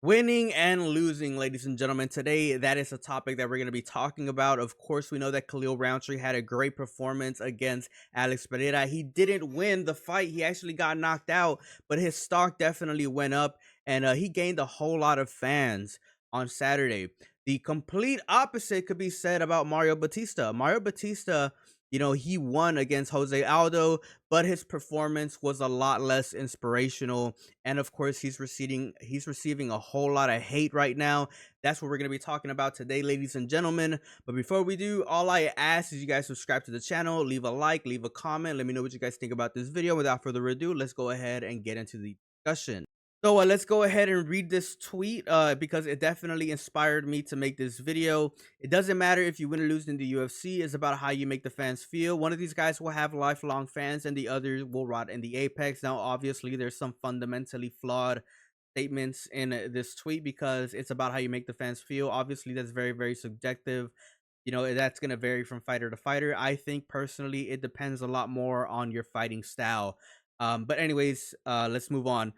Winning and losing, ladies and gentlemen. Today, that is a topic that we're going to be talking about. Of course, we know that Khalil Roundtree had a great performance against Alex Pereira. He didn't win the fight. He actually got knocked out, but his stock definitely went up, and he gained a whole lot of fans on Saturday. The complete opposite could be said about Mario Batista. Mario Batista, he won against Jose Aldo, but his performance was a lot less inspirational, and of course he's receiving a whole lot of hate right now. That's what we're going to be talking about today, ladies and gentlemen. But before we do, all I ask is you guys subscribe to the channel, leave a like, leave a comment, let me know what you guys think about this video. Without further ado, let's go ahead and get into the discussion. So let's go ahead and read this tweet because it definitely inspired me to make this video. It doesn't matter if you win or lose in the UFC. It's about how you make the fans feel. One of these guys will have lifelong fans and the other will rot in the apex. Now, obviously, there's some fundamentally flawed statements in this tweet because it's about how you make the fans feel. Obviously, that's very, very subjective. That's going to vary from fighter to fighter. I think personally, it depends a lot more on your fighting style. But anyways, let's move on.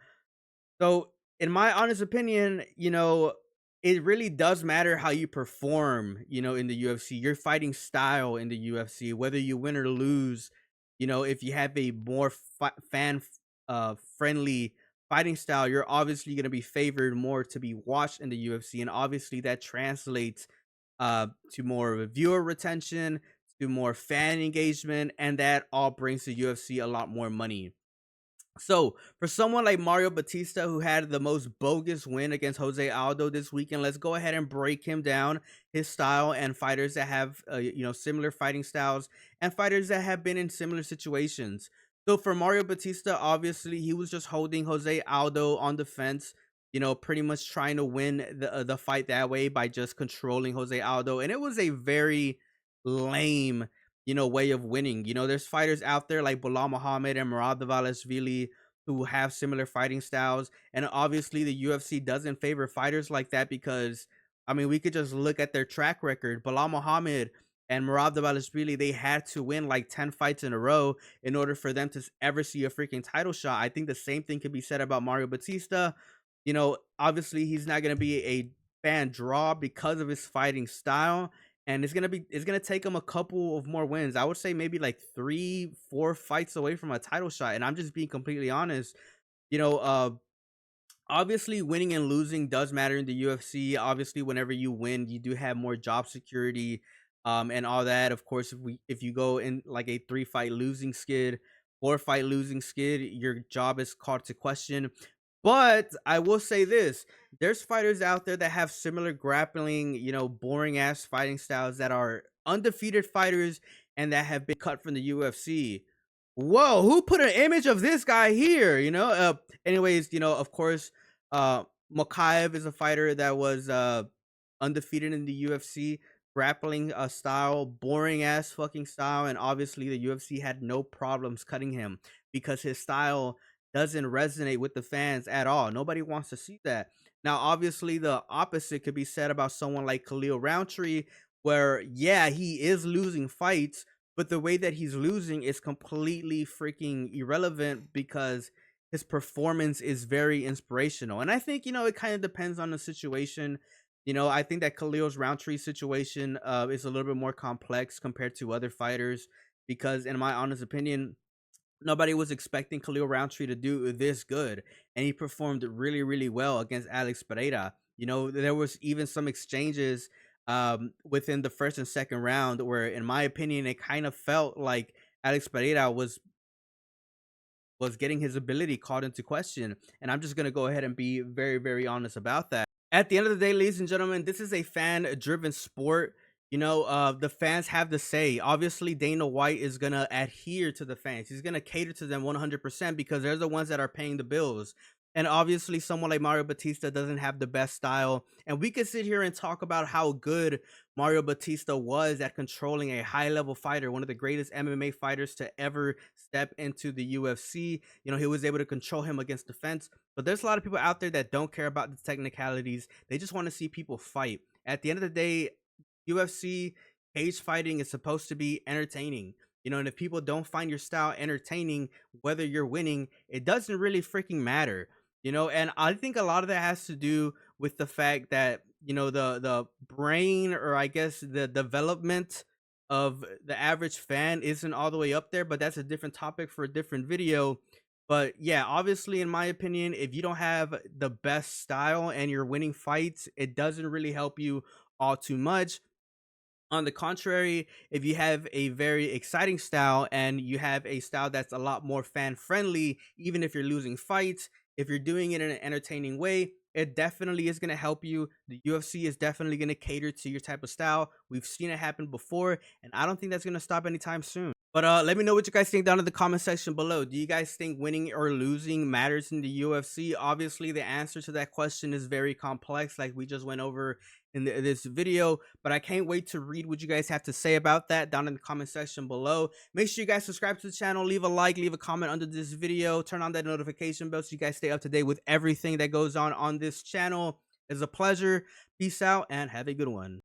So, in my honest opinion, it really does matter how you perform, in the UFC, your fighting style in the UFC, whether you win or lose. If you have a more fan friendly fighting style, you're obviously going to be favored more to be watched in the UFC. And obviously, that translates to more viewer retention, to more fan engagement, and that all brings the UFC a lot more money. So, for someone like Mario Batista, who had the most bogus win against Jose Aldo this weekend, let's go ahead and break him down, his style, and fighters that have, similar fighting styles, and fighters that have been in similar situations. So, for Mario Batista, obviously, he was just holding Jose Aldo on the fence, pretty much trying to win the fight that way by just controlling Jose Aldo, and it was a very lame way of winning. There's fighters out there like Bilal Muhammad and Murad Dvalishvili who have similar fighting styles, and obviously the UFC doesn't favor fighters like that because I mean we could just look at their track record. Bilal Muhammad and Murad Dvalishvili, they had to win like 10 fights in a row in order for them to ever see a freaking title shot. I think the same thing could be said about Mario Batista. Obviously he's not going to be a fan draw because of his fighting style, and it's gonna take him a couple of more wins. I would say maybe like 3, 4 fights away from a title shot. And I'm just being completely honest. You know, uh, Obviously winning and losing does matter in the UFC. Obviously, whenever you win, you do have more job security, and all that. Of course, if you go in like a 3 fight losing skid, 4 fight losing skid, your job is called to question. But I will say this: there's fighters out there that have similar grappling, boring ass fighting styles that are undefeated fighters and that have been cut from the UFC. Whoa, who put an image of this guy here? Anyways, of course, Mokaev is a fighter that was undefeated in the UFC, grappling style, boring ass fucking style, and obviously the UFC had no problems cutting him because his style doesn't resonate with the fans at all. Nobody wants to see that. Now, obviously, the opposite could be said about someone like Khalil Roundtree, where yeah, he is losing fights, but the way that he's losing is completely freaking irrelevant because his performance is very inspirational. And I think, it kind of depends on the situation. I think that Khalil's Roundtree situation is a little bit more complex compared to other fighters because, in my honest opinion, nobody was expecting Khalil Roundtree to do this good, and he performed really, really well against Alex Pereira. There was even some exchanges within the first and second round where, in my opinion, it kind of felt like Alex Pereira was getting his ability called into question, and I'm just gonna go ahead and be very, very honest about that. At the end of the day, ladies and gentlemen, this is a fan-driven sport. The fans have the say. Obviously, Dana White is gonna adhere to the fans. He's gonna cater to them 100% because they're the ones that are paying the bills. And obviously, someone like Mario Batista doesn't have the best style. And we could sit here and talk about how good Mario Batista was at controlling a high-level fighter, one of the greatest MMA fighters to ever step into the UFC. He was able to control him against the fence. But there's a lot of people out there that don't care about the technicalities. They just want to see people fight. At the end of the day, UFC cage fighting is supposed to be entertaining. And if people don't find your style entertaining, whether you're winning, it doesn't really freaking matter. And I think a lot of that has to do with the fact that, the brain, or I guess the development of the average fan isn't all the way up there, but that's a different topic for a different video. But yeah, obviously, in my opinion, if you don't have the best style and you're winning fights, it doesn't really help you all too much. On the contrary, if you have a very exciting style and you have a style that's a lot more fan friendly, even if you're losing fights, if you're doing it in an entertaining way, it definitely is going to help you. The UFC is definitely going to cater to your type of style. We've seen it happen before, and I don't think that's going to stop anytime soon. But let me know what you guys think down in the comment section below. Do you guys think winning or losing matters in the UFC? Obviously, the answer to that question is very complex, like we just went over in this video. But I can't wait to read what you guys have to say about that down in the comment section below. Make sure you guys subscribe to the channel, leave a like, leave a comment under this video, turn on that notification bell so you guys stay up to date with everything that goes on this channel. It's a pleasure. Peace out and have a good one.